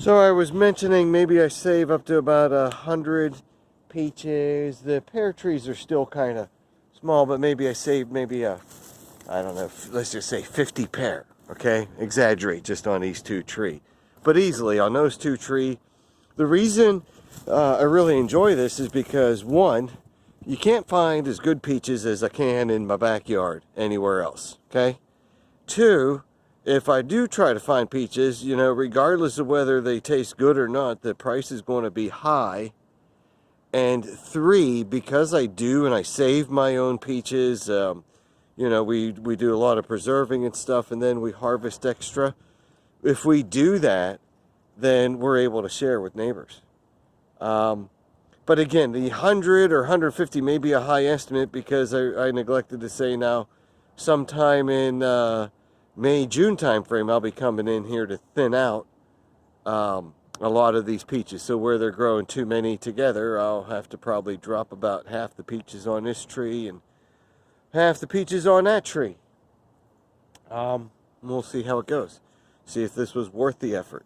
So I was mentioning maybe I save up to about 100 peaches. The pear trees are still kind of small, but maybe I save maybe I don't know, let's just say 50 pear, okay? Exaggerate just on these 2 trees. But easily on those 2 trees. The reason I really enjoy this is because, one, you can't find as good peaches as I can in my backyard anywhere else, okay? 2, if I do try to find peaches, you know, regardless of whether they taste good or not, the price is going to be high. And 3, because I do and I save my own peaches, you know, we do a lot of preserving and stuff, and then we harvest extra. If we do that, then we're able to share with neighbors. But again, the 100 or 150 may be a high estimate, because I neglected to say now, sometime in May, June time frame, I'll be coming in here to thin out a lot of these peaches. So where they're growing too many together, I'll have to probably drop about half the peaches on this tree and half the peaches on that tree. We'll see how it goes. See if this was worth the effort.